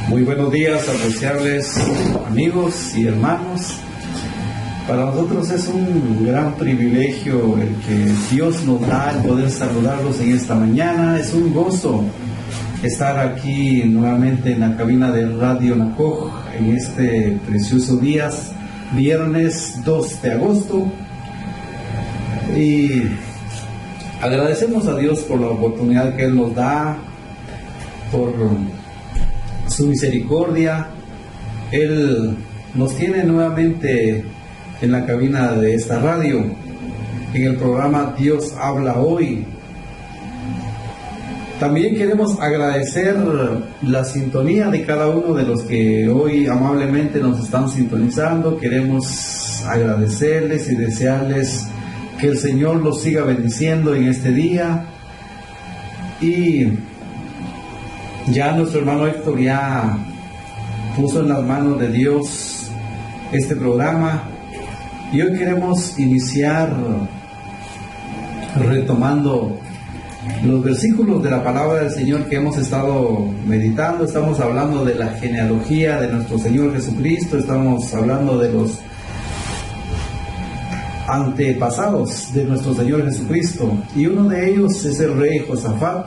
Muy buenos días, apreciables amigos y hermanos. Para nosotros es un gran privilegio el que Dios nos da el poder saludarlos en esta mañana. Es un gozo estar aquí nuevamente en la cabina de Radio Nacoj en este precioso día, viernes 2 de agosto. Y agradecemos a Dios por la oportunidad que Él nos da, por su misericordia. Él nos tiene nuevamente en la cabina de esta radio, en el programa Dios habla hoy. También queremos agradecer la sintonía de cada uno de los que hoy amablemente nos están sintonizando. Queremos agradecerles y desearles que el Señor los siga bendiciendo en este día. Y ya nuestro hermano Héctor ya puso en las manos de Dios este programa. Y hoy queremos iniciar retomando los versículos de la palabra del Señor que hemos estado meditando. Estamos hablando de la genealogía de nuestro Señor Jesucristo, estamos hablando de los antepasados de nuestro Señor Jesucristo, y uno de ellos es el rey Josafat.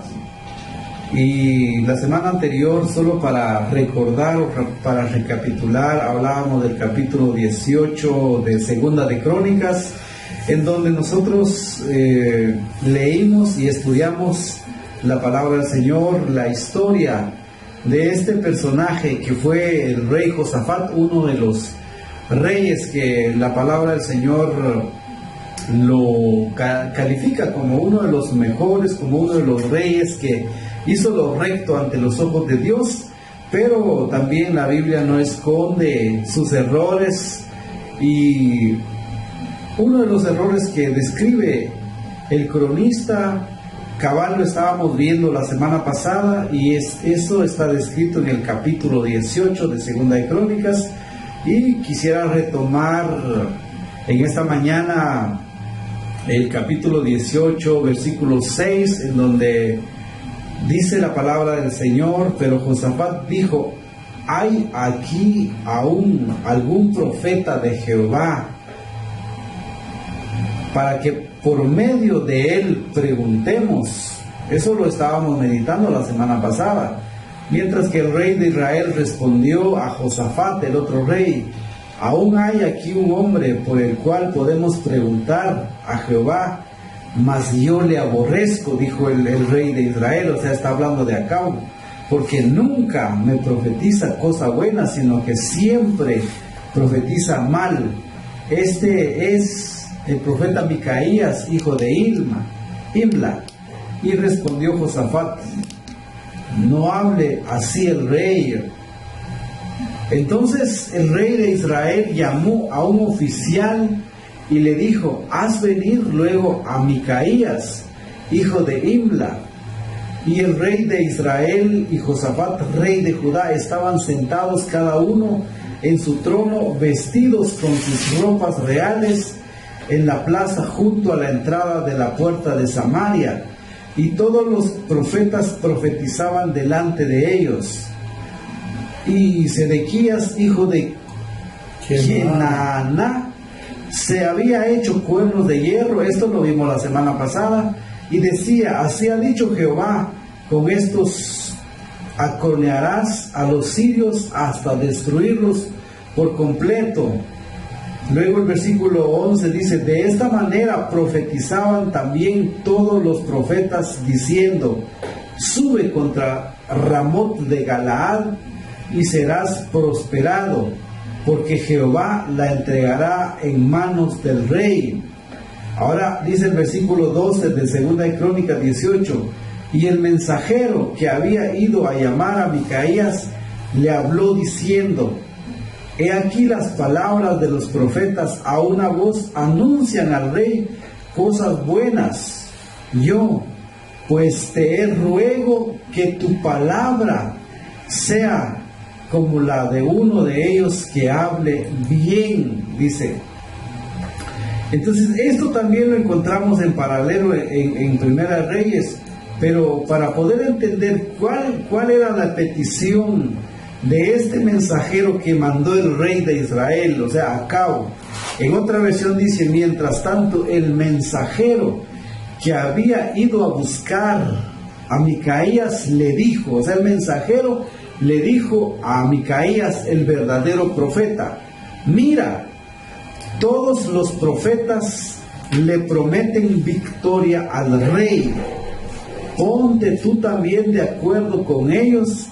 Y la semana anterior, solo para recordar o para recapitular, hablábamos del capítulo 18 de Segunda de Crónicas, en donde nosotros leímos y estudiamos la palabra del Señor, la historia de este personaje que fue el rey Josafat, uno de los reyes que la palabra del Señor lo califica como uno de los mejores, como uno de los reyes que hizo lo recto ante los ojos de Dios. Pero también la Biblia no esconde sus errores, y uno de los errores que describe el cronista cabal lo estábamos viendo la semana pasada, y eso está descrito en el capítulo 18 de Segunda de Crónicas. Y quisiera retomar en esta mañana el capítulo 18, versículo 6, en donde dice la palabra del Señor: pero Josafat dijo: ¿hay aquí aún algún profeta de Jehová para que por medio de él preguntemos? Eso lo estábamos meditando la semana pasada. Mientras que el rey de Israel respondió a Josafat, el otro rey: aún hay aquí un hombre por el cual podemos preguntar a Jehová, mas yo le aborrezco, dijo el rey de Israel. O sea, está hablando de Acab, porque nunca me profetiza cosa buena, sino que siempre profetiza mal. Este es el profeta Micaías, hijo de Imla. Y respondió Josafat: no hable así el rey. Entonces el rey de Israel llamó a un oficial y le dijo: haz venir luego a Micaías, hijo de Imla. Y el rey de Israel y Josafat, rey de Judá, estaban sentados cada uno en su trono, vestidos con sus ropas reales, en la plaza junto a la entrada de la puerta de Samaria. Y todos los profetas profetizaban delante de ellos. Y Sedequías, hijo de Kenaná, se había hecho cuernos de hierro. Esto lo vimos la semana pasada. Y decía: así ha dicho Jehová, con estos acornearás a los sirios hasta destruirlos por completo. Luego el versículo 11 dice: de esta manera profetizaban también todos los profetas, diciendo: sube contra Ramot de Galaad y serás prosperado, porque Jehová la entregará en manos del rey. Ahora dice el versículo 12 de Segunda de Crónicas 18: y el mensajero que había ido a llamar a Micaías le habló diciendo: he aquí las palabras de los profetas a una voz anuncian al rey cosas buenas. Yo pues te ruego que tu palabra sea como la de uno de ellos que hable bien, dice. Entonces esto también lo encontramos en paralelo en Primera Reyes, Pero para poder entender cuál era la petición de este mensajero que mandó el rey de Israel, o sea, Acab, en otra versión dice, mientras tanto el mensajero que había ido a buscar a Micaías le dijo, o sea, el mensajero le dijo a Micaías, el verdadero profeta, mira, todos los profetas le prometen victoria al rey. Ponte tú también de acuerdo con ellos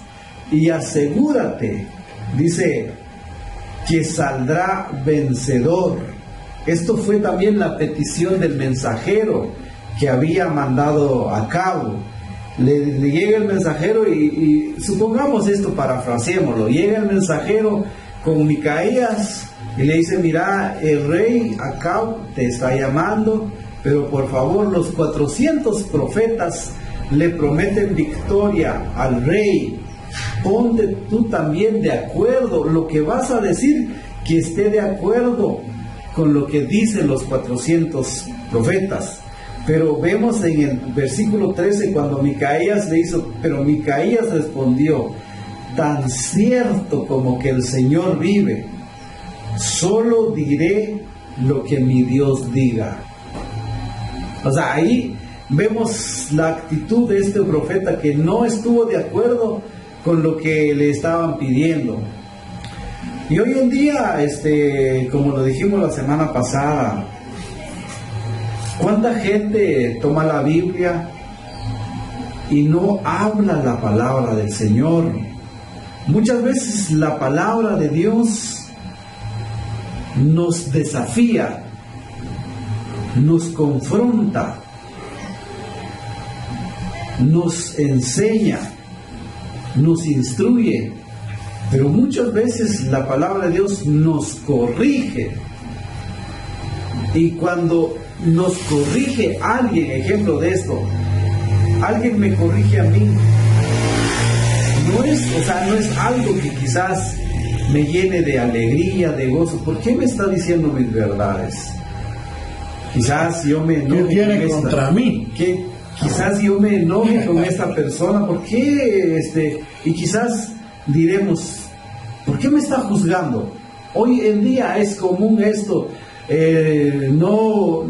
y asegúrate, dice, que saldrá vencedor. Esto fue también la petición del mensajero que había mandado a cabo. Le llega el mensajero y supongamos esto, parafraseémoslo, llega el mensajero con Micaías y le dice, mira, el rey Acab te está llamando, pero por favor los 400 profetas le prometen victoria al rey. Ponte tú también de acuerdo, lo que vas a decir, que esté de acuerdo con lo que dicen los 400 profetas. Pero vemos en el versículo 13 cuando Micaías le hizo, pero Micaías respondió, tan cierto como que el Señor vive, solo diré lo que mi Dios diga. O sea, ahí vemos la actitud de este profeta que no estuvo de acuerdo con lo que le estaban pidiendo. Y hoy en día, como lo dijimos la semana pasada, ¿cuánta gente toma la Biblia y no habla la palabra del Señor? Muchas veces la palabra de Dios nos desafía, nos confronta, nos enseña, nos instruye, pero muchas veces la palabra de Dios nos corrige. Y cuando nos corrige alguien, ejemplo de esto, alguien me corrige a mí, no es algo que quizás me llene de alegría, de gozo. ¿Por qué me está diciendo mis verdades? Quizás yo me enoje. ¿Qué tiene contra mí? Quizás yo me enoje con esta persona. ¿Por qué? Y quizás diremos, ¿por qué me está juzgando? Hoy en día es común esto. No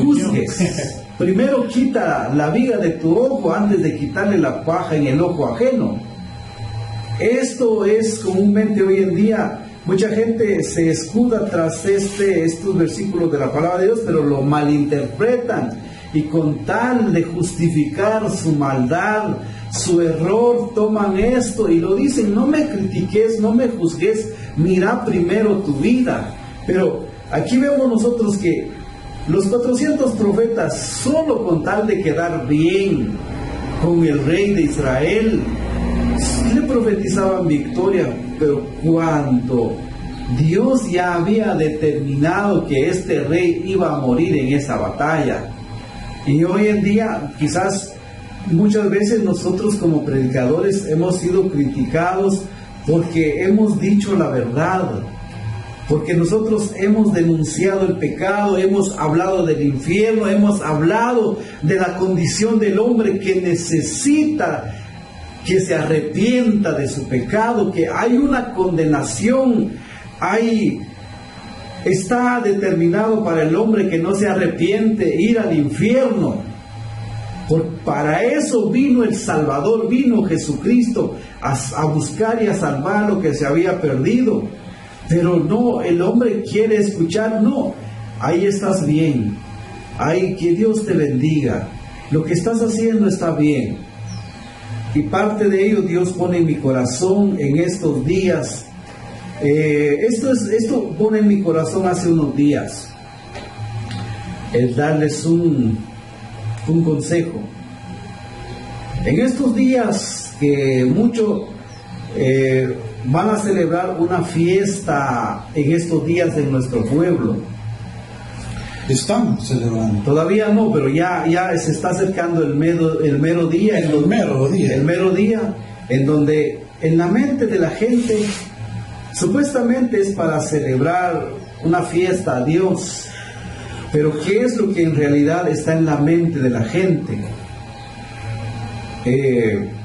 juzgues. Primero quita la viga de tu ojo antes de quitarle la paja en el ojo ajeno. Esto es comúnmente hoy en día. Mucha gente se escuda tras estos versículos de la palabra de Dios, pero lo malinterpretan, y con tal de justificar su maldad, su error, toman esto y lo dicen: no me critiques, no me juzgues, mira primero tu vida. Pero aquí vemos nosotros que los 400 profetas, solo con tal de quedar bien con el rey de Israel, le profetizaban victoria. Pero cuando Dios ya había determinado que este rey iba a morir en esa batalla, y hoy en día quizás muchas veces nosotros como predicadores hemos sido criticados porque hemos dicho la verdad, porque nosotros hemos denunciado el pecado, hemos hablado del infierno, hemos hablado de la condición del hombre que necesita que se arrepienta de su pecado, que hay una condenación, está determinado para el hombre que no se arrepiente ir al infierno. Para eso vino el Salvador, vino Jesucristo a buscar y a salvar lo que se había perdido. Pero no, el hombre quiere escuchar: no, ahí estás bien, que Dios te bendiga, lo que estás haciendo está bien. Y parte de ello Dios pone en mi corazón en estos días. Esto pone en mi corazón hace unos días, el darles un consejo. En estos días que muchos van a celebrar una fiesta en estos días en nuestro pueblo. Estamos celebrando. Todavía no, pero ya se está acercando el mero día. El mero día en donde en la mente de la gente supuestamente es para celebrar una fiesta a Dios. Pero ¿qué es lo que en realidad está en la mente de la gente?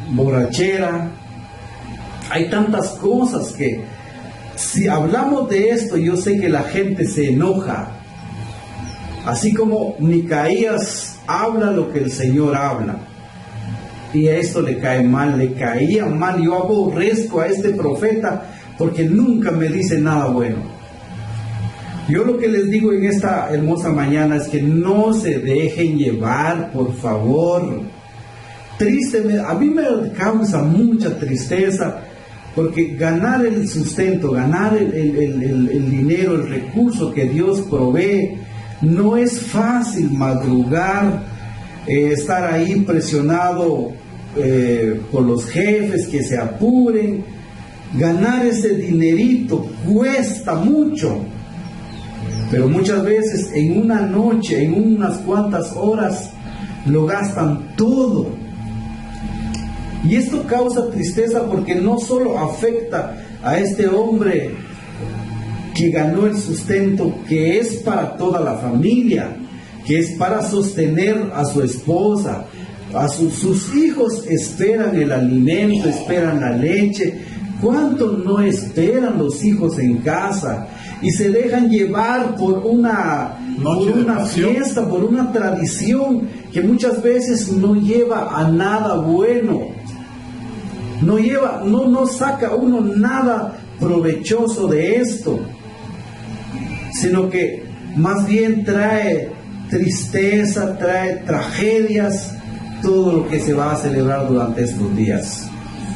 Borrachera. Hay tantas cosas que si hablamos de esto, yo sé que la gente se enoja. Así como Micaías habla lo que el Señor habla. Y a esto le cae mal, le caía mal. Yo aborrezco a este profeta porque nunca me dice nada bueno. Yo lo que les digo en esta hermosa mañana es que no se dejen llevar, por favor. Triste, a mí me causa mucha tristeza, porque ganar el sustento, ganar el dinero, el recurso que Dios provee, no es fácil. Madrugar, estar ahí presionado por los jefes que se apuren, ganar ese dinerito cuesta mucho. Pero muchas veces en una noche, en unas cuantas horas, lo gastan todo. Y esto causa tristeza porque no solo afecta a este hombre que ganó el sustento, que es para toda la familia, que es para sostener a su esposa, sus hijos esperan el alimento, esperan la leche. ¿Cuánto no esperan los hijos en casa? Y se dejan llevar por una fiesta, por una tradición que muchas veces no lleva a nada bueno. No saca uno nada provechoso de esto, sino que más bien trae tristeza, trae tragedias, todo lo que se va a celebrar durante estos días.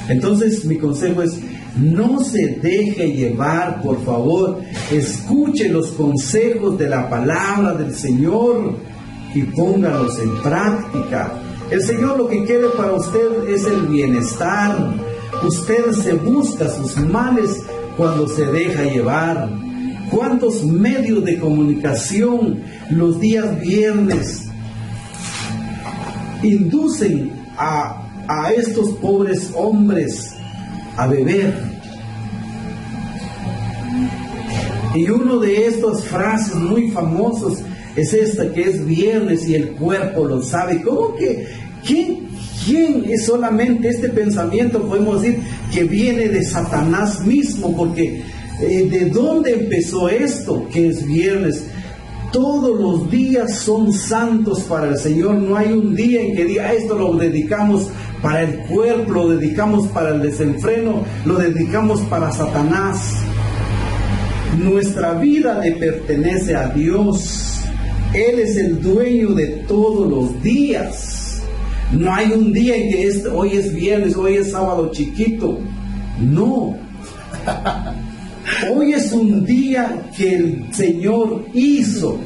Entonces mi consejo es: no se deje llevar, por favor. Escuche los consejos de la palabra del Señor y póngalos en práctica. El Señor lo que quiere para usted es el bienestar. Usted se busca sus males cuando se deja llevar. ¿Cuántos medios de comunicación los días viernes inducen a estos pobres hombres a beber? Y una de estas frases muy famosas es esta, que es viernes y el cuerpo lo sabe. ¿Cómo que? ¿Quién es solamente este pensamiento? Podemos decir que viene de Satanás mismo, porque ¿de dónde empezó esto? Que es viernes. Todos los días son santos para el Señor. No hay un día en que diga: esto lo dedicamos para el cuerpo, lo dedicamos para el desenfreno, lo dedicamos para Satanás. Nuestra vida le pertenece a Dios. Él es el dueño de todos los días. No hay un día en que hoy es viernes, hoy es sábado chiquito. No. Hoy es un día que el Señor hizo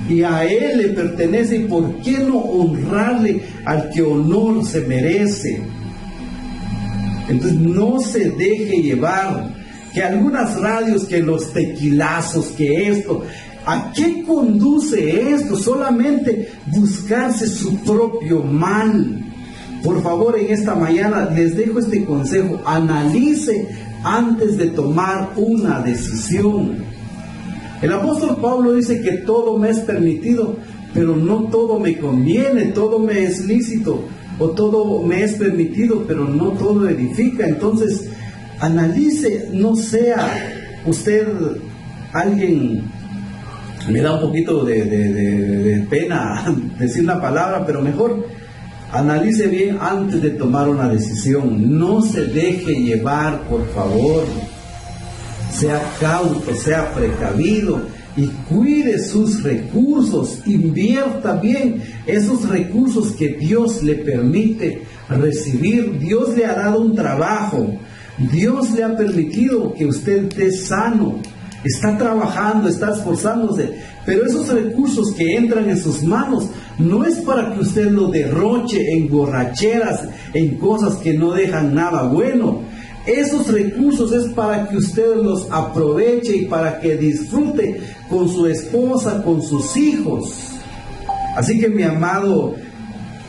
y a Él le pertenece. ¿Y por qué no honrarle al que honor se merece? Entonces no se deje llevar. Que algunas radios, que los tequilazos, que esto. ¿A qué conduce esto? Solamente buscarse su propio mal. Por favor, en esta mañana les dejo este consejo: analice antes de tomar una decisión. El apóstol Pablo dice que todo me es permitido, pero no todo me conviene. Todo me es lícito, o todo me es permitido, pero no todo edifica. Entonces, analice, no sea usted alguien. Me da un poquito de pena decir la palabra, pero mejor analice bien antes de tomar una decisión. No se deje llevar, por favor. Sea cauto, sea precavido y cuide sus recursos. Invierta bien esos recursos que Dios le permite recibir. Dios le ha dado un trabajo. Dios le ha permitido que usted esté sano. Está trabajando, está esforzándose, pero esos recursos que entran en sus manos no es para que usted lo derroche en borracheras, en cosas que no dejan nada bueno. Esos recursos es para que usted los aproveche y para que disfrute con su esposa, con sus hijos. Así que, mi amado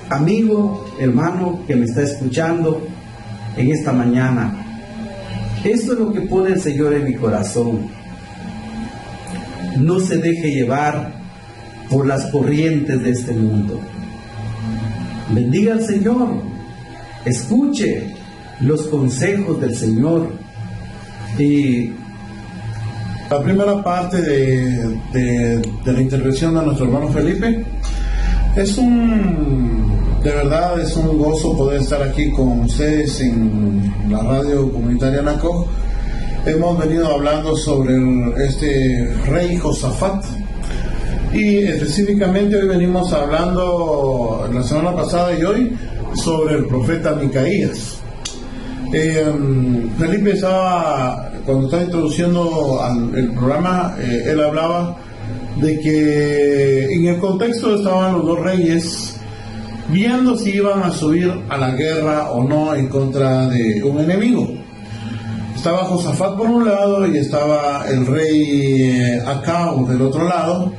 amigo, hermano que me está escuchando en esta mañana, esto es lo que pone el Señor en mi corazón. No se deje llevar, por las corrientes de este mundo. Bendiga al Señor, escuche los consejos del Señor. Y la primera parte de la intervención de nuestro hermano Felipe de verdad es un gozo poder estar aquí con ustedes en la radio comunitaria Naco. Hemos venido hablando sobre este rey Josafat, y específicamente hoy venimos hablando, la semana pasada y hoy, sobre el profeta Micaías. Felipe cuando estaba introduciendo el programa, él hablaba de que en el contexto estaban los dos reyes viendo si iban a subir a la guerra o no en contra de un enemigo. Estaba Josafat por un lado y estaba el rey Acab del otro lado,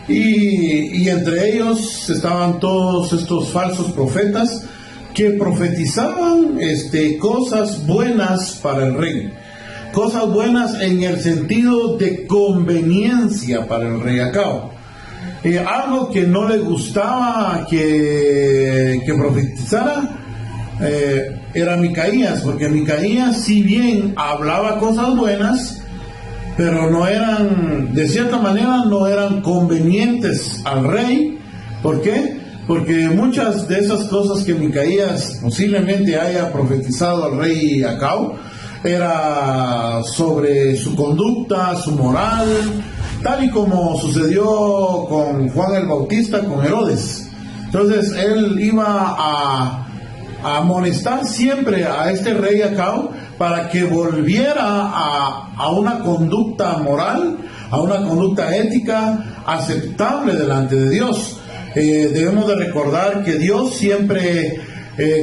y entre ellos estaban todos estos falsos profetas que profetizaban cosas buenas para el rey, cosas buenas en el sentido de conveniencia para el rey Acab. Algo que no le gustaba que profetizara era Micaías, porque Micaías, si bien hablaba cosas buenas, pero no eran, de cierta manera, no eran convenientes al rey. ¿Por qué? Porque muchas de esas cosas que Micaías posiblemente haya profetizado al rey Acab era sobre su conducta, su moral, tal y como sucedió con Juan el Bautista, con Herodes. Entonces él iba a amonestar siempre a este rey Acab para que volviera a una conducta moral, a una conducta ética aceptable delante de Dios. Debemos de recordar que Dios siempre,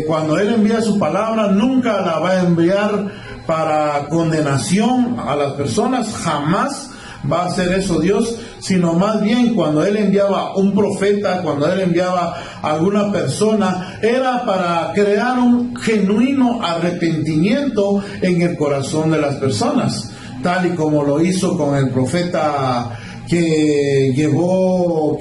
cuando Él envía su palabra, nunca la va a enviar para condenación a las personas, jamás va a hacer eso Dios, sino más bien cuando Él enviaba un profeta, cuando Él enviaba a alguna persona, era para crear un genuino arrepentimiento en el corazón de las personas, tal y como lo hizo con el profeta que llegó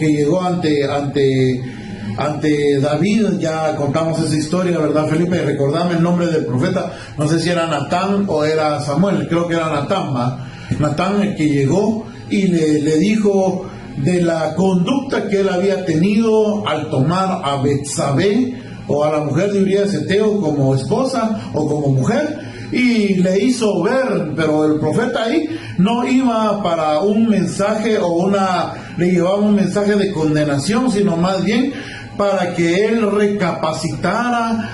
ante David. Ya contamos esa historia, ¿verdad, Felipe? Recordame el nombre del profeta, no sé si era Natán o era Samuel, creo que era Natán, ¿va? Natán, el que llegó y le dijo de la conducta que él había tenido al tomar a Betsabé, o a la mujer de Urías Eteo, como esposa o como mujer, y le hizo ver, pero el profeta ahí no iba para un mensaje le llevaba un mensaje de condenación, sino más bien para que él recapacitara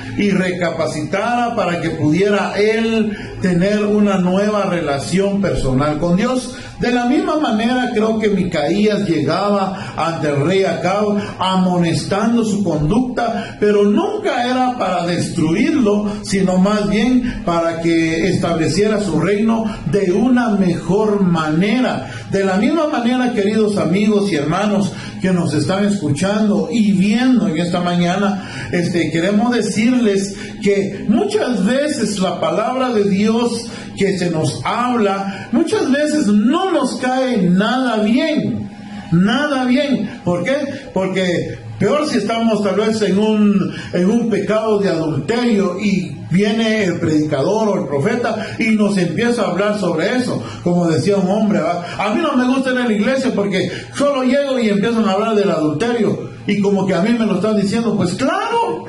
para que pudiera él tener una nueva relación personal con Dios. De la misma manera creo que Micaías llegaba ante el rey Acab amonestando su conducta, pero nunca era para destruirlo, sino más bien para que estableciera su reino de una mejor manera. De la misma manera, queridos amigos y hermanos que nos están escuchando y viendo en esta mañana, queremos decirles que muchas veces la palabra de Dios que se nos habla, muchas veces no nos cae nada bien. ¿Por qué? Porque peor si estamos tal vez en un pecado de adulterio y viene el predicador o el profeta y nos empieza a hablar sobre eso, como decía un hombre, ¿va? A mí no me gusta ir a la iglesia porque solo llego y empiezan a hablar del adulterio, y como que a mí me lo están diciendo. Pues claro,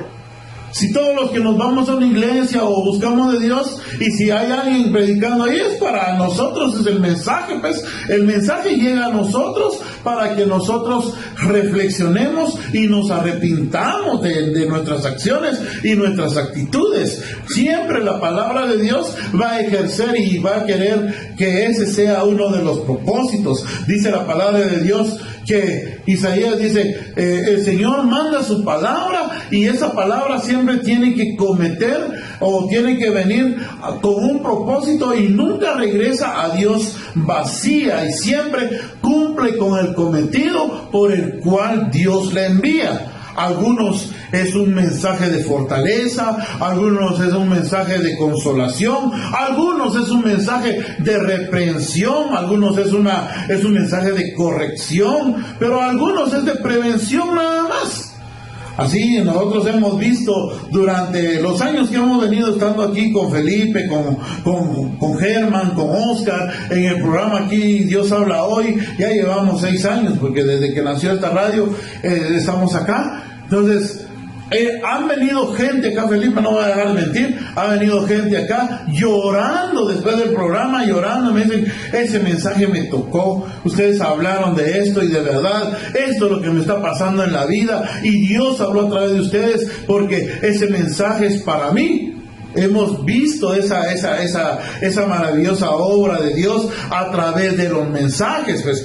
si todos los que nos vamos a una iglesia o buscamos de Dios, y si hay alguien predicando ahí, es para nosotros, es el mensaje, pues el mensaje llega a nosotros para que nosotros reflexionemos y nos arrepintamos de nuestras acciones y nuestras actitudes. Siempre la palabra de Dios va a ejercer y va a querer que ese sea uno de los propósitos. Dice la palabra de Dios que Isaías dice, el Señor manda su palabra, y esa palabra siempre tiene que cometer o tiene que venir con un propósito, y nunca regresa a Dios vacía, y siempre cumple con el cometido por el cual Dios le envía. algunos es un mensaje de fortaleza, algunos es un mensaje de consolación, algunos es un mensaje de reprensión, algunos es un mensaje de corrección, pero algunos es de prevención nada más. Así nosotros hemos visto durante los años que hemos venido estando aquí con Felipe, con Germán, con Oscar, en el programa aquí Dios habla hoy, ya llevamos 6 años, porque desde que nació esta radio estamos acá. Entonces, han venido gente acá, Felipe no va a dejar de mentir, ha venido gente acá llorando después del programa, llorando, me dicen, ese mensaje me tocó, ustedes hablaron de esto y de verdad, esto es lo que me está pasando en la vida y Dios habló a través de ustedes porque ese mensaje es para mí. Hemos visto esa maravillosa obra de Dios a través de los mensajes. Pues,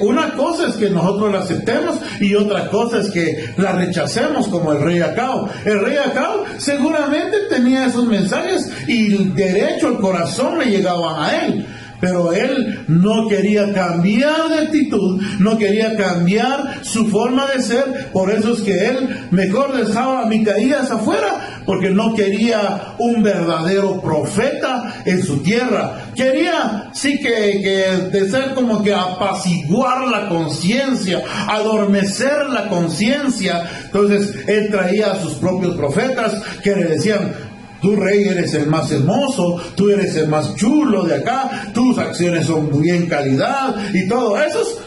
una cosa es que nosotros la aceptemos y otra cosa es que la rechacemos, como el rey Acab. El rey Acab seguramente tenía esos mensajes y derecho al corazón le llegaban a él. Pero él no quería cambiar de actitud, no quería cambiar su forma de ser, por eso es que él mejor dejaba a Micaías afuera, porque no quería un verdadero profeta en su tierra. Quería, sí que de ser como que apaciguar la conciencia, adormecer la conciencia. Entonces él traía a sus propios profetas que le decían, tú rey eres el más hermoso, tú eres el más chulo de acá, tus acciones son muy en calidad y todo. Esos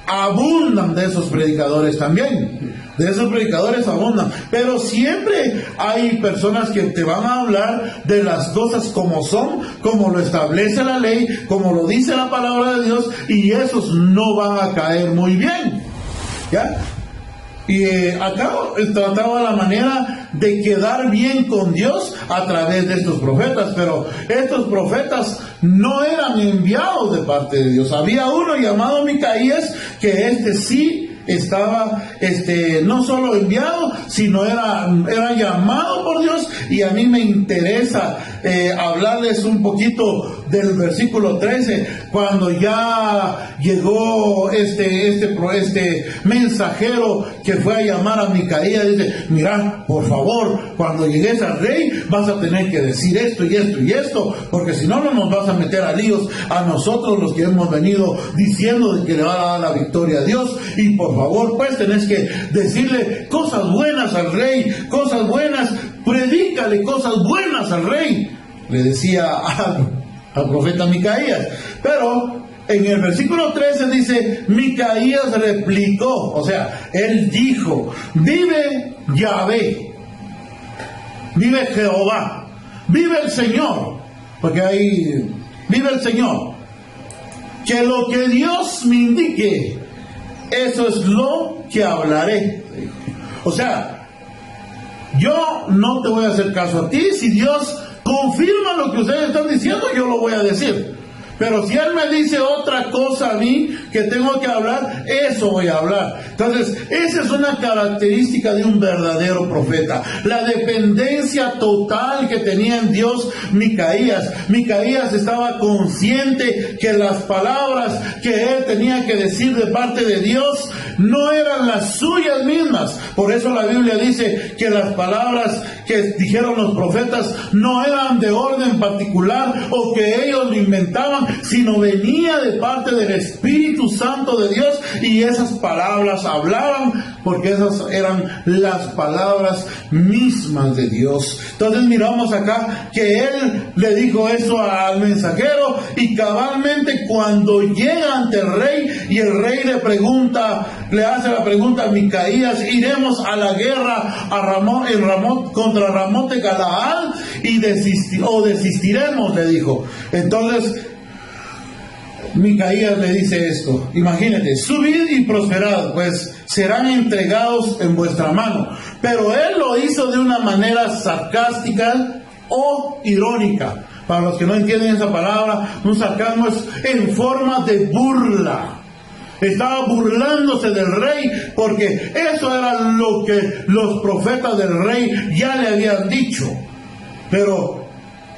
abundan de esos predicadores también. De esos predicadores abundan. Pero siempre hay personas que te van a hablar de las cosas como son, como lo establece la ley, como lo dice la palabra de Dios, y esos no van a caer muy bien. ¿Ya? Y acá trataba la manera de quedar bien con Dios a través de estos profetas, pero estos profetas no eran enviados de parte de Dios. Había uno llamado Micaías, que sí estaba no solo enviado, sino era llamado por Dios. Y a mí me interesa hablarles un poquito del versículo 13, cuando ya llegó este mensajero que fue a llamar a Micaías. Dice, mira, por favor, cuando llegues al rey vas a tener que decir esto y esto y esto, porque si no, no nos vas a meter a líos a nosotros, los que hemos venido diciendo de que le va a dar la victoria a Dios. Y por favor, pues tenés que decirle cosas buenas al rey, cosas buenas, predícale cosas buenas al rey, le decía al profeta Micaías. Pero en el versículo 13 dice, Micaías replicó, o sea, él dijo, vive Yahvé, vive Jehová, vive el Señor, porque ahí vive el Señor, que lo que Dios me indique, eso es lo que hablaré. O sea, yo no te voy a hacer caso a ti. Si Dios confirma lo que ustedes están diciendo, yo lo voy a decir. Pero si Él me dice otra cosa a mí que tengo que hablar, eso voy a hablar. Entonces, esa es una característica de un verdadero profeta. La dependencia total que tenía en Dios Micaías. Micaías estaba consciente que las palabras que él tenía que decir de parte de Dios no eran las suyas mismas. Por eso la Biblia dice que las palabras que dijeron los profetas no eran de orden particular o que ellos lo inventaban, sino venía de parte del Espíritu Santo de Dios, y esas palabras hablaban porque esas eran las palabras mismas de Dios. Entonces miramos acá que él le dijo eso al mensajero, y cabalmente cuando llega ante el rey y el rey le hace la pregunta a Micaías, iremos a la guerra contra Ramot de Galaad y desistiremos, le dijo. Entonces Micaías le dice esto, imagínate, subid y prosperad, pues serán entregados en vuestra mano. Pero él lo hizo de una manera sarcástica o irónica. Para los que no entienden esa palabra, un sarcasmo es en forma de burla. Estaba burlándose del rey, porque eso era lo que los profetas del rey ya le habían dicho. Pero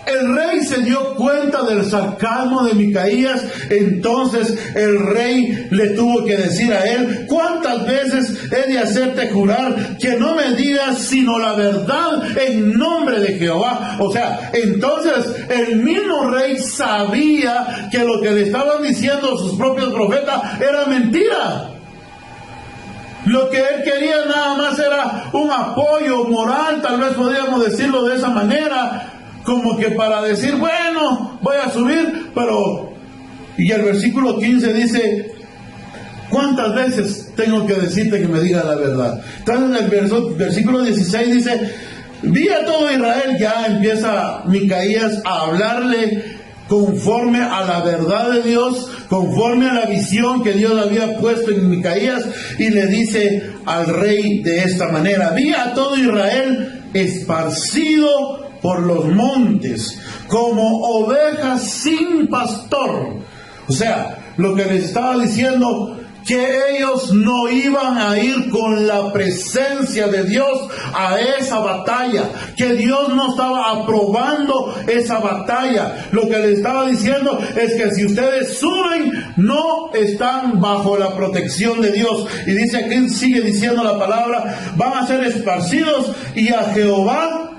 el rey se dio cuenta del sarcasmo de Micaías. Entonces el rey le tuvo que decir a él: ¿cuántas veces he de hacerte jurar que no me digas sino la verdad en nombre de Jehová? O sea, entonces el mismo rey sabía que lo que le estaban diciendo sus propios profetas era mentira. Lo que él quería nada más era un apoyo moral, tal vez podríamos decirlo de esa manera, como que para decir, bueno, voy a subir, pero... Y el versículo 15 dice: ¿cuántas veces tengo que decirte que me digas la verdad? Entonces en el versículo 16 dice: vi a todo Israel. Ya empieza Micaías a hablarle conforme a la verdad de Dios, conforme a la visión que Dios había puesto en Micaías, y le dice al rey de esta manera: vi a todo Israel esparcido por los montes, como ovejas sin pastor. O sea, lo que les estaba diciendo, que ellos no iban a ir con la presencia de Dios a esa batalla, que Dios no estaba aprobando esa batalla. Lo que les estaba diciendo es que si ustedes suben, no están bajo la protección de Dios. Y dice aquí, sigue diciendo la palabra: van a ser esparcidos. Y a Jehová,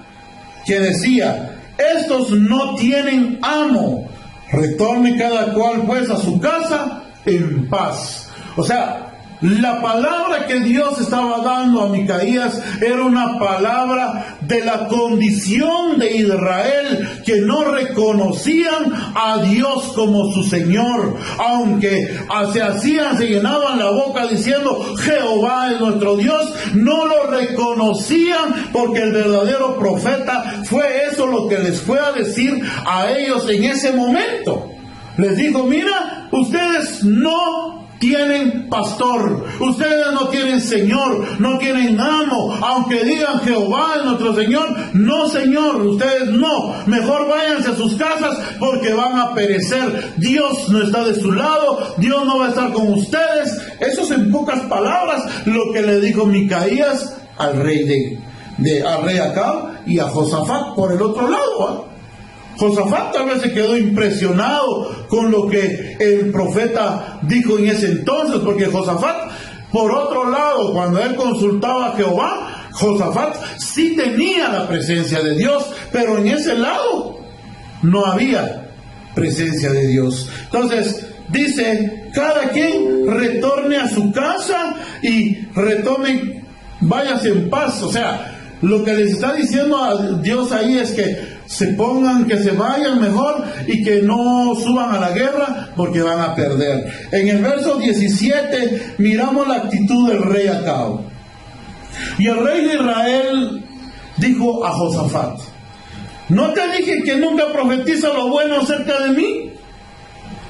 que decía: estos no tienen amo, retorne cada cual pues a su casa en paz. O sea, la palabra que Dios estaba dando a Micaías era una palabra de la condición de Israel, que no reconocían a Dios como su Señor, aunque se llenaban la boca diciendo: Jehová es nuestro Dios. No lo reconocían, porque el verdadero profeta fue eso lo que les fue a decir a ellos en ese momento. Les dijo: mira, ustedes no tienen pastor, ustedes no tienen Señor, no tienen amo, aunque digan Jehová es nuestro Señor. No, Señor, ustedes no. Mejor váyanse a sus casas, porque van a perecer. Dios no está de su lado, Dios no va a estar con ustedes. Eso es en pocas palabras lo que le dijo Micaías al rey al rey Acab y a Josafat por el otro lado. Josafat tal vez se quedó impresionado con lo que el profeta dijo en ese entonces, porque Josafat, por otro lado, cuando él consultaba a Jehová, Josafat sí tenía la presencia de Dios, pero en ese lado no había presencia de Dios. Entonces dice: cada quien retorne a su casa y váyase en paz. O sea, lo que les está diciendo a Dios ahí es que que se vayan mejor y que no suban a la guerra, porque van a perder. En el verso 17 miramos la actitud del rey Acab. Y el rey de Israel dijo a Josafat: ¿no te dije que nunca profetiza lo bueno acerca de mí,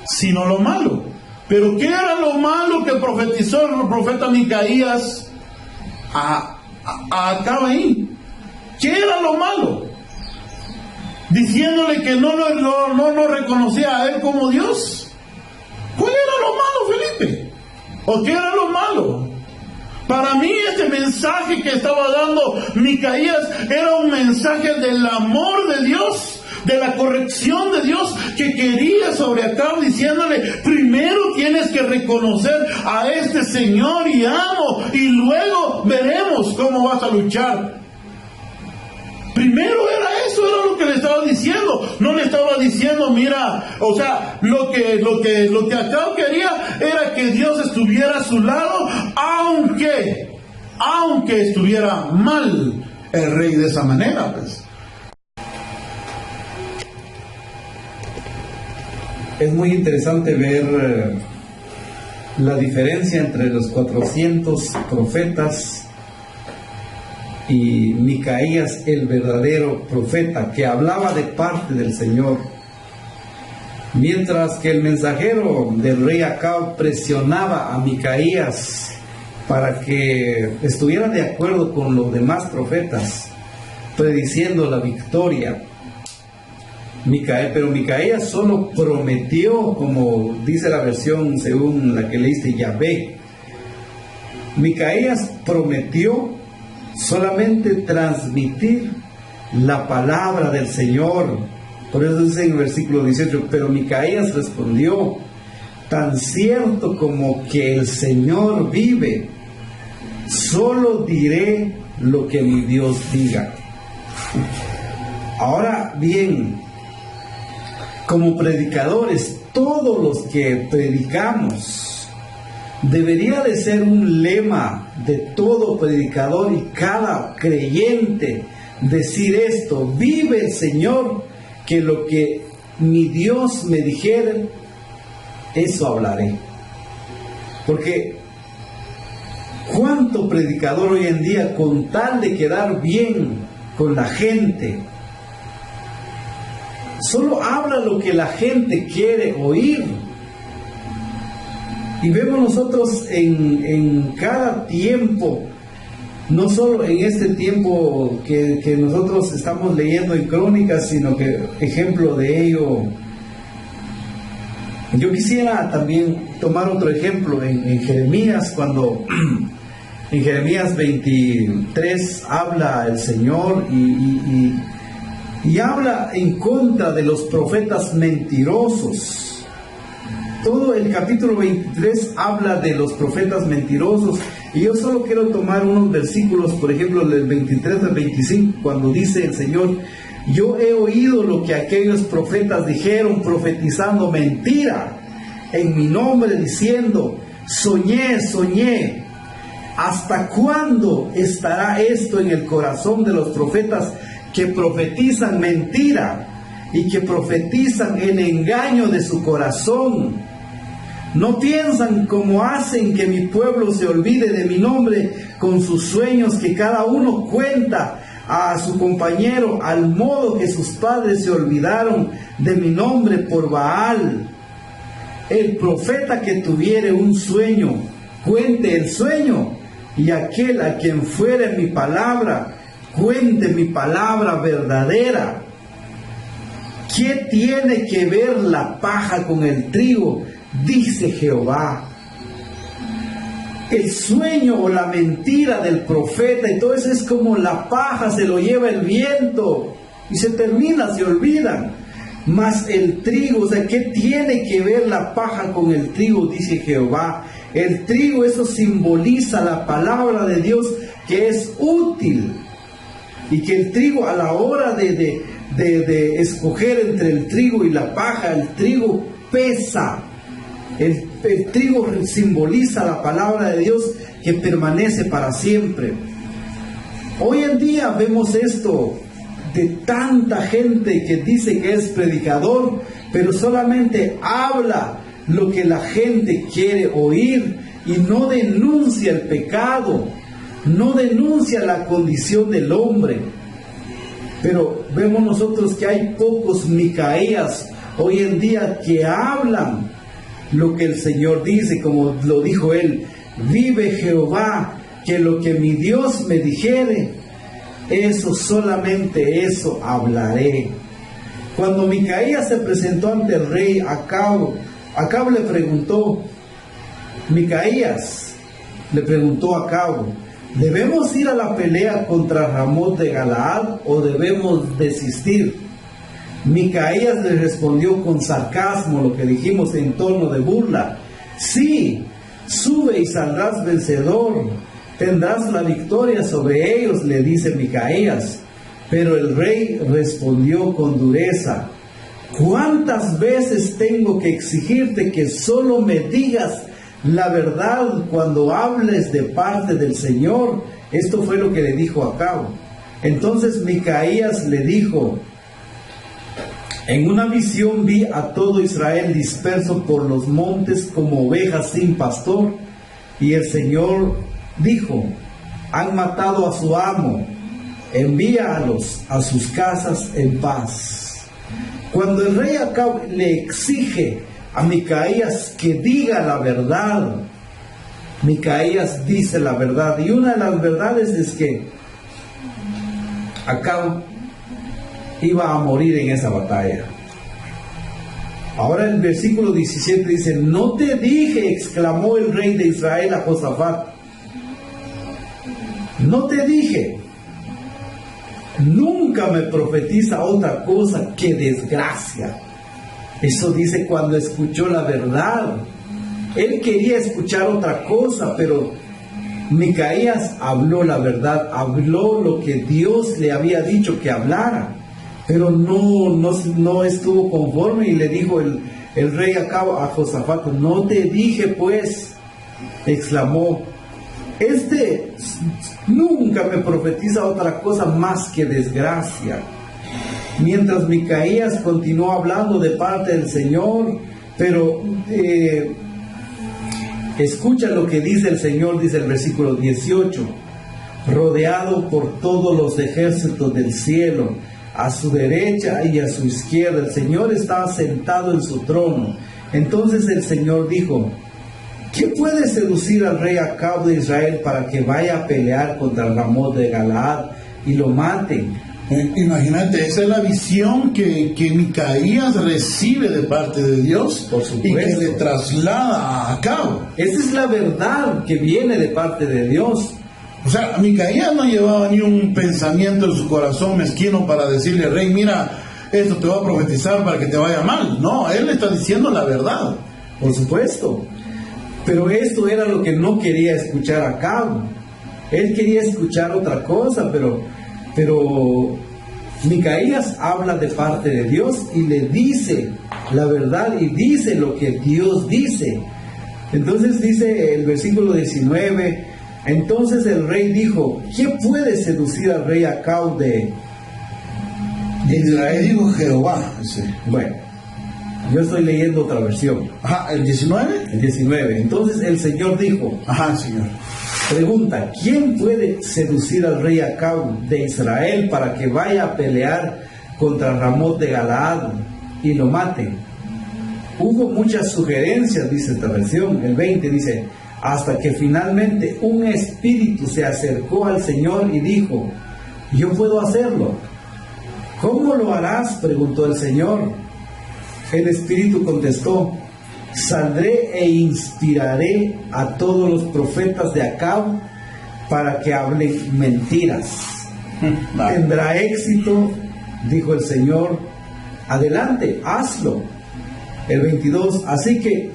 sino lo malo? Pero ¿qué era lo malo que profetizó el profeta Micaías a Acab ahí? ¿Qué era lo malo? Diciéndole que no reconocía a él como Dios. ¿Cuál era lo malo, Felipe? ¿O qué era lo malo? Para mí este mensaje que estaba dando Micaías era un mensaje del amor de Dios, de la corrección de Dios que quería sobre Acab, diciéndole: primero tienes que reconocer a este Señor y amo, y luego veremos cómo vas a luchar. Primero era eso, era lo que le estaba diciendo. No le estaba diciendo, mira, o sea, lo que Acab quería era que Dios estuviera a su lado, aunque estuviera mal el rey de esa manera, pues. Es muy interesante ver la diferencia entre los 400 profetas y Micaías, el verdadero profeta, que hablaba de parte del Señor, mientras que el mensajero del rey Acab presionaba a Micaías para que estuviera de acuerdo con los demás profetas, prediciendo la victoria. Pero Micaías solo prometió, como dice la versión según la que leíste, Yahvé. Micaías prometió solamente transmitir la palabra del Señor, Por eso dice en el versículo 18, pero Micaías respondió, tan cierto como que el Señor vive, solo diré lo que mi Dios diga. Ahora bien, como predicadores, todos los que predicamos, debería de ser un lema de todo predicador y cada creyente decir esto: vive el Señor, que lo que mi Dios me dijere, eso hablaré. Porque cuánto predicador hoy en día, con tal de quedar bien con la gente, solo habla lo que la gente quiere oír. Y vemos nosotros en cada tiempo, no solo en este tiempo que nosotros estamos leyendo en Crónicas, sino que ejemplo de ello, yo quisiera también tomar otro ejemplo en Jeremías, cuando en Jeremías 23 habla el Señor y habla en contra de los profetas mentirosos. Todo el capítulo 23 habla de los profetas mentirosos, y yo solo quiero tomar unos versículos, por ejemplo, del 23 al 25, cuando dice el Señor: yo he oído lo que aquellos profetas dijeron, profetizando mentira en mi nombre, diciendo, soñé, soñé. ¿Hasta cuándo estará esto en el corazón de los profetas que profetizan mentira y que profetizan el engaño de su corazón? ¿No piensan como hacen que mi pueblo se olvide de mi nombre con sus sueños que cada uno cuenta a su compañero, al modo que sus padres se olvidaron de mi nombre por Baal? El profeta que tuviere un sueño, cuente el sueño, y aquel a quien fuere mi palabra, cuente mi palabra verdadera. ¿Qué tiene que ver la paja con el trigo?, dice Jehová. El sueño o la mentira del profeta, entonces es como la paja, se lo lleva el viento y se termina, se olvidan. Mas el trigo, o sea, ¿qué tiene que ver la paja con el trigo?, dice Jehová. El trigo, eso simboliza la palabra de Dios, que es útil, y que el trigo, a la hora de escoger entre el trigo y la paja, el trigo pesa. El trigo simboliza la palabra de Dios, que permanece para siempre. Hoy en día vemos esto de tanta gente que dice que es predicador, pero solamente habla lo que la gente quiere oír y no denuncia el pecado, no denuncia la condición del hombre. Pero vemos nosotros que hay pocos Micaías hoy en día que hablan lo que el Señor dice, como lo dijo él: vive Jehová, que lo que mi Dios me dijere, eso, solamente eso hablaré. Cuando Micaías se presentó ante el rey Acab le preguntó, Micaías le preguntó a Acab: ¿debemos ir a la pelea contra Ramot de Galaad o debemos desistir? Micaías le respondió con sarcasmo, lo que dijimos, en tono de burla: sí, sube y saldrás vencedor, tendrás la victoria sobre ellos, le dice Micaías. Pero el rey respondió con dureza: ¿cuántas veces tengo que exigirte que solo me digas la verdad cuando hables de parte del Señor? Esto fue lo que le dijo a Acab. Entonces Micaías le dijo: en una visión vi a todo Israel disperso por los montes como ovejas sin pastor, y el Señor dijo: han matado a su amo, envíalos a sus casas en paz. Cuando el rey Acab le exige a Micaías que diga la verdad, Micaías dice la verdad, y una de las verdades es que Acab iba a morir en esa batalla. Ahora el versículo 17 dice: no te dije, exclamó el rey de Israel a Josafat, no te dije, nunca me profetiza otra cosa que desgracia. Eso dice cuando escuchó la verdad. Él quería escuchar otra cosa, pero Micaías habló la verdad, habló lo que Dios le había dicho que hablara, pero no estuvo conforme, y le dijo el rey Acab a Josafat: no te dije pues, exclamó, nunca me profetiza otra cosa más que desgracia. Mientras Micaías continuó hablando de parte del Señor, pero escucha lo que dice el Señor, dice el versículo 18: rodeado por todos los ejércitos del cielo, a su derecha y a su izquierda, el Señor estaba sentado en su trono. Entonces el Señor dijo: ¿qué puede seducir al rey Acab de Israel para que vaya a pelear contra Ramot de Galaad y lo maten? Imagínate, esa es la visión que Micaías recibe de parte de Dios, por supuesto, y que le traslada a Acab. Esa es la verdad que viene de parte de Dios. O sea, Micaías no llevaba ni un pensamiento en su corazón mezquino para decirle al rey: mira, esto te va a profetizar para que te vaya mal. No, él le está diciendo la verdad. Por supuesto. Pero esto era lo que no quería escuchar Acab. Él quería escuchar otra cosa, pero Micaías habla de parte de Dios y le dice la verdad y dice lo que Dios dice. Entonces dice el versículo 19: entonces el rey dijo: ¿qué puede seducir al rey Acab de Israel? Digo Jehová. Sí. Bueno, yo estoy leyendo otra versión. Ajá, ¿el 19? El 19. Entonces el Señor dijo: ajá, Señor. Pregunta: ¿quién puede seducir al rey Acab de Israel para que vaya a pelear contra Ramot de Galaad y lo mate? Hubo muchas sugerencias, dice esta versión. El 20 dice: hasta que finalmente un espíritu se acercó al Señor y dijo: yo puedo hacerlo. ¿Cómo lo harás?, preguntó el Señor. El espíritu contestó: saldré e inspiraré a todos los profetas de Acab para que hablen mentiras. Tendrá éxito, dijo el Señor. Adelante, hazlo. El 22: así que,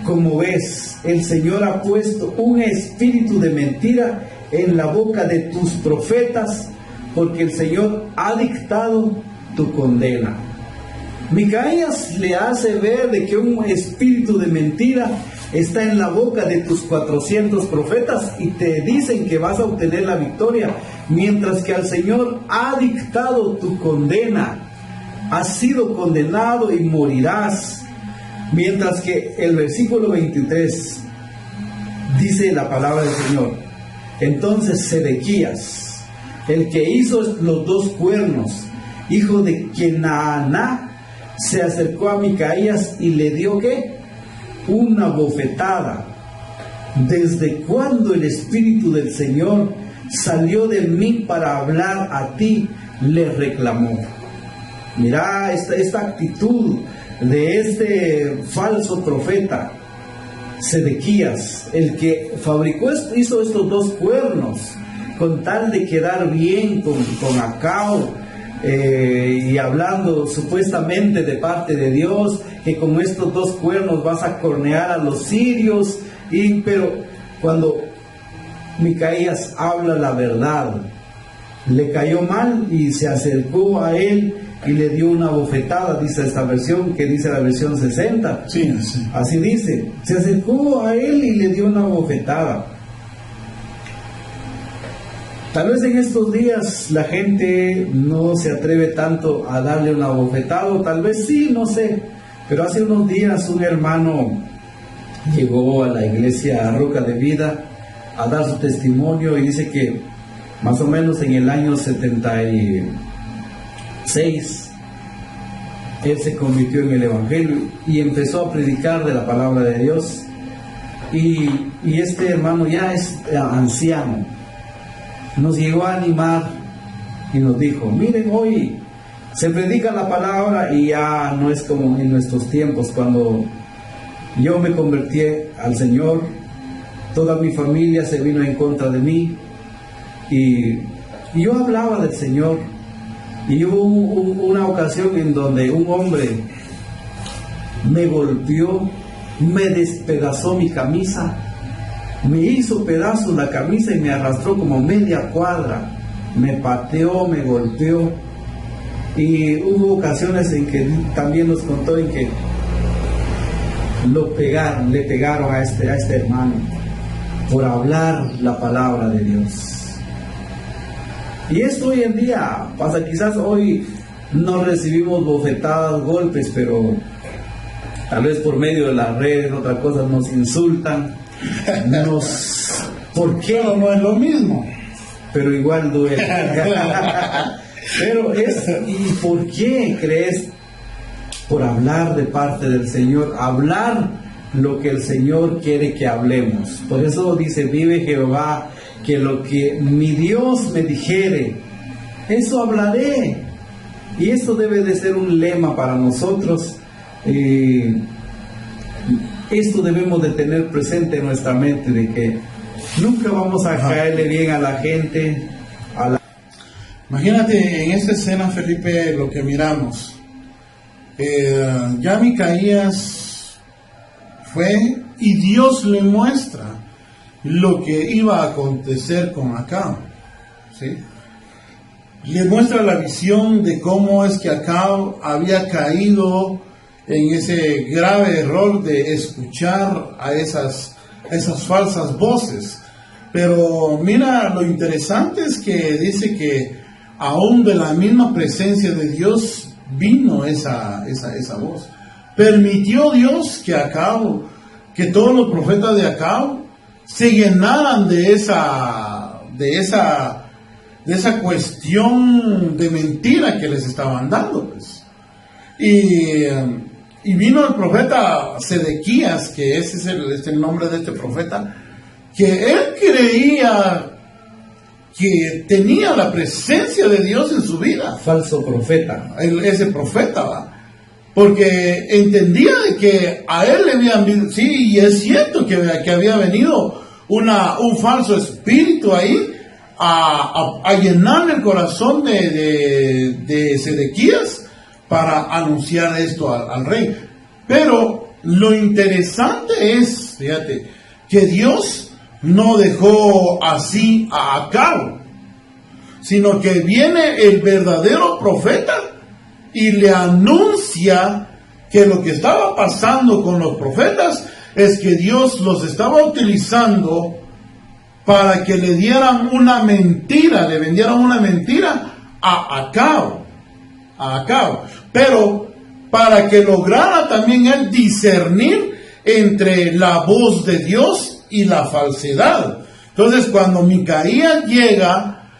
como ves, el Señor ha puesto un espíritu de mentira en la boca de tus profetas, porque el Señor ha dictado tu condena. Micaías le hace ver de que un espíritu de mentira está en la boca de tus 400 profetas y te dicen que vas a obtener la victoria, mientras que al Señor ha dictado tu condena. Has sido condenado y morirás. Mientras que el versículo 23 dice la palabra del Señor: entonces Sedequías, el que hizo los 2 cuernos, hijo de Kenaaná, se acercó a Micaías y le dio ¿qué? Una bofetada. ¿Desde cuándo el Espíritu del Señor salió de mí para hablar a ti?, le reclamó. Mira esta actitud de este falso profeta Sedequías, el que hizo estos 2 cuernos con tal de quedar bien con Acab, y hablando supuestamente de parte de Dios, que con estos 2 cuernos vas a cornear a los sirios, pero cuando Micaías habla la verdad, le cayó mal y se acercó a él y le dio una bofetada, dice esta versión, que dice la versión 60. Sí, sí. Así dice: se acercó a él y le dio una bofetada. Tal vez en estos días la gente no se atreve tanto a darle una bofetada, o tal vez sí, no sé. Pero hace unos días un hermano llegó a la iglesia Roca de Vida a dar su testimonio y dice que más o menos en el año 76 él se convirtió en el Evangelio y empezó a predicar de la palabra de Dios. Y este hermano ya es anciano. Nos llegó a animar y nos dijo: miren, hoy se predica la palabra y ya no es como en nuestros tiempos. Cuando yo me convertí al Señor, toda mi familia se vino en contra de mí y Y yo hablaba del Señor, y hubo una ocasión en donde un hombre me golpeó, me despedazó mi camisa, me hizo pedazos la camisa y me arrastró como media cuadra, me pateó, me golpeó. Y hubo ocasiones en que también nos contó en que le pegaron a este hermano por hablar la palabra de Dios. Y esto hoy en día pasa. Quizás hoy no recibimos bofetadas, golpes, pero tal vez por medio de las redes, otras cosas, nos insultan, ¿por qué? Pero no es lo mismo. Pero igual duele. Pero ¿y por qué crees? Por hablar de parte del Señor, hablar lo que el Señor quiere que hablemos. Por eso dice, vive Jehová, que lo que mi Dios me dijere, eso hablaré. Y eso debe de ser un lema para nosotros. Esto debemos de tener presente en nuestra mente, de que nunca vamos a caerle bien a la gente. Imagínate en esta escena, Felipe, lo que miramos. Ya Micaías fue y Dios le muestra lo que iba a acontecer con Acab, ¿sí? Le muestra la visión de cómo es que Acab había caído en ese grave error de escuchar a esas falsas voces. Pero mira, lo interesante es que dice que aún de la misma presencia de Dios vino esa voz. Permitió Dios que todos los profetas de Acab se llenaran de esa cuestión de mentira que les estaban dando, pues. Y vino el profeta Sedequías, que ese es el nombre de este profeta, que él creía que tenía la presencia de Dios en su vida. Falso profeta. Ese profeta, ¿va? Porque entendía de que a él le habían venido, sí, y es cierto que había venido un falso espíritu ahí a llenar el corazón de Sedequías para anunciar esto al rey. Pero lo interesante es, fíjate, que Dios no dejó así a Acab, sino que viene el verdadero profeta y le anuncia que lo que estaba pasando con los profetas es que Dios los estaba utilizando para que le dieran una mentira, le vendieran una mentira a Acab, pero para que lograra también él discernir entre la voz de Dios y la falsedad. Entonces, cuando Micaías llega,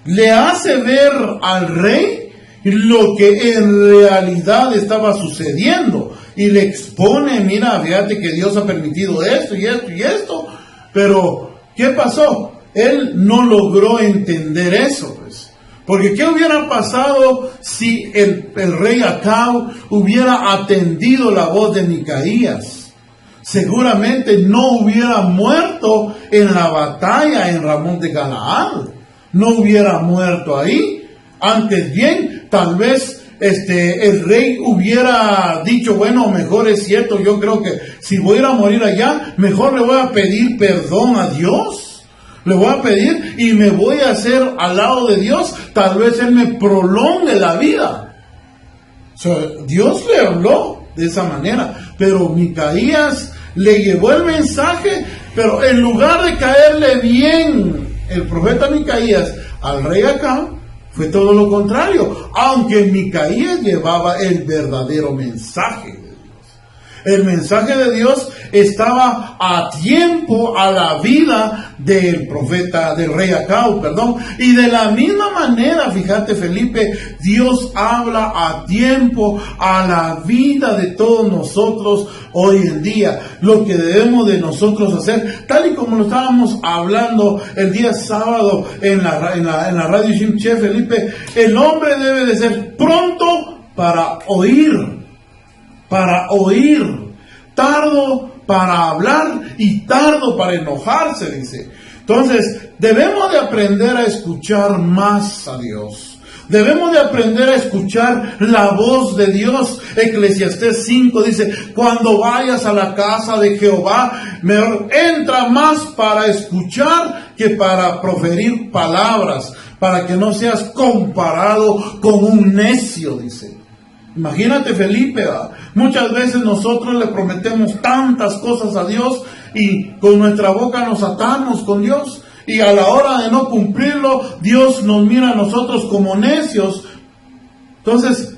le hace ver al rey lo que en realidad estaba sucediendo y le expone, mira, fíjate que Dios ha permitido esto y esto y esto, pero ¿qué pasó? Él no logró entender eso, pues. Porque ¿qué hubiera pasado si el rey Acab hubiera atendido la voz de Micaías? Seguramente no hubiera muerto en la batalla en Ramón de Galaad, no hubiera muerto ahí. Antes bien, tal vez el rey hubiera dicho, bueno, mejor es cierto, yo creo que si voy a ir a morir allá, mejor le voy a pedir perdón a Dios. Le voy a pedir y me voy a hacer al lado de Dios. Tal vez Él me prolongue la vida. Dios le habló de esa manera. Pero Micaías le llevó el mensaje, pero en lugar de caerle bien el profeta Micaías al rey Acab, fue todo lo contrario. Aunque Micaías llevaba el verdadero mensaje. El mensaje de Dios estaba a tiempo a la vida del profeta, del rey Acab, y de la misma manera, fíjate Felipe, Dios habla a tiempo a la vida de todos nosotros hoy en día. Lo que debemos de nosotros hacer, tal y como lo estábamos hablando el día sábado en la radio Shimche, Felipe, el hombre debe de ser pronto para oír, tardo para hablar y tardo para enojarse, dice. Entonces, debemos de aprender a escuchar más a Dios. Debemos de aprender a escuchar la voz de Dios. Eclesiastés 5 dice, cuando vayas a la casa de Jehová, entra más para escuchar que para proferir palabras, para que no seas comparado con un necio, dice. Imagínate, Felipe, muchas veces nosotros le prometemos tantas cosas a Dios y con nuestra boca nos atamos con Dios. Y a la hora de no cumplirlo, Dios nos mira a nosotros como necios. Entonces,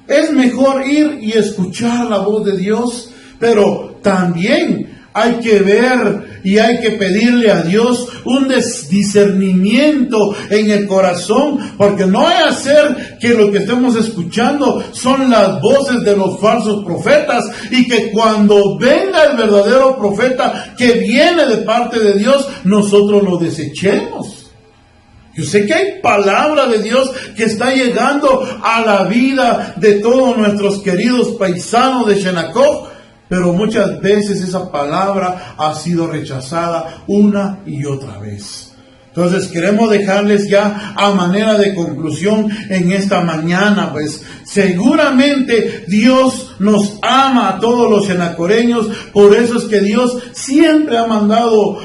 es mejor ir y escuchar la voz de Dios, pero también hay que ver y hay que pedirle a Dios un discernimiento en el corazón, porque no hay hacer que lo que estemos escuchando son las voces de los falsos profetas, y que cuando venga el verdadero profeta que viene de parte de Dios, nosotros lo desechemos. Yo sé que hay palabra de Dios que está llegando a la vida de todos nuestros queridos paisanos de Xenacov, pero muchas veces esa palabra ha sido rechazada una y otra vez. Entonces queremos dejarles ya a manera de conclusión en esta mañana, pues seguramente Dios nos ama a todos los xenacoreños, por eso es que Dios siempre ha mandado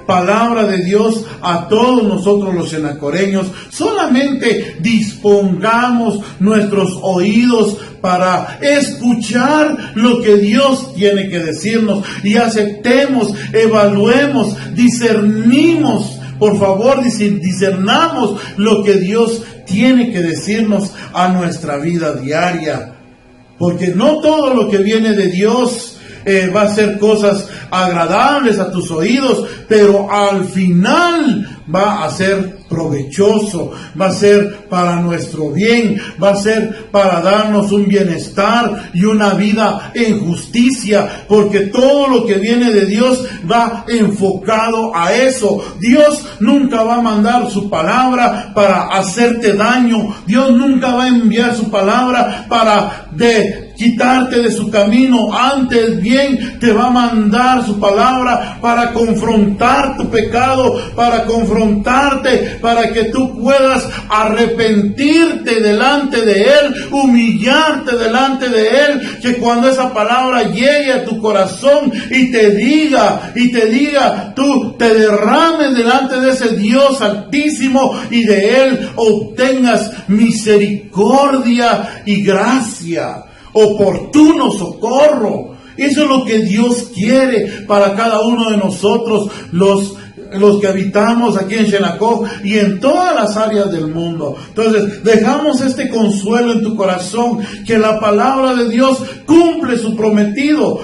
palabra de Dios a todos nosotros los xenacoreños. Solamente dispongamos nuestros oídos para escuchar lo que Dios tiene que decirnos y aceptemos, evaluemos, discernimos. Por favor, discernamos lo que Dios tiene que decirnos a nuestra vida diaria. Porque no todo lo que viene de Dios va a ser cosas agradables a tus oídos, pero al final va a ser provechoso, va a ser para nuestro bien, va a ser para darnos un bienestar y una vida en justicia, porque todo lo que viene de Dios va enfocado a eso. Dios nunca va a mandar su palabra para hacerte daño. Dios nunca va a enviar su palabra para quitarte de su camino. Antes bien te va a mandar su palabra para confrontar tu pecado, para confrontarte, para que tú puedas arrepentirte delante de Él, humillarte delante de Él, que cuando esa palabra llegue a tu corazón y te diga, tú te derrames delante de ese Dios altísimo y de Él obtengas misericordia y gracia, oportuno socorro. Eso es lo que Dios quiere para cada uno de nosotros, los que habitamos aquí en Xenacov y en todas las áreas del mundo. Entonces, dejamos este consuelo en tu corazón, que la palabra de Dios cumple su cometido,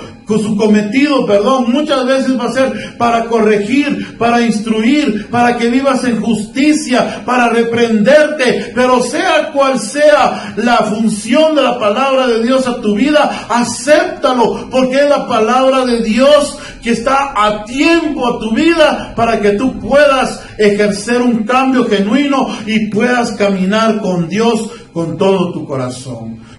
muchas veces va a ser para corregir, para instruir, para que vivas en justicia, para reprenderte, pero sea cual sea la función de la palabra de Dios a tu vida, acéptalo, porque es la palabra de Dios que está a tiempo a tu vida para que tú puedas ejercer un cambio genuino y puedas caminar con Dios con todo tu corazón.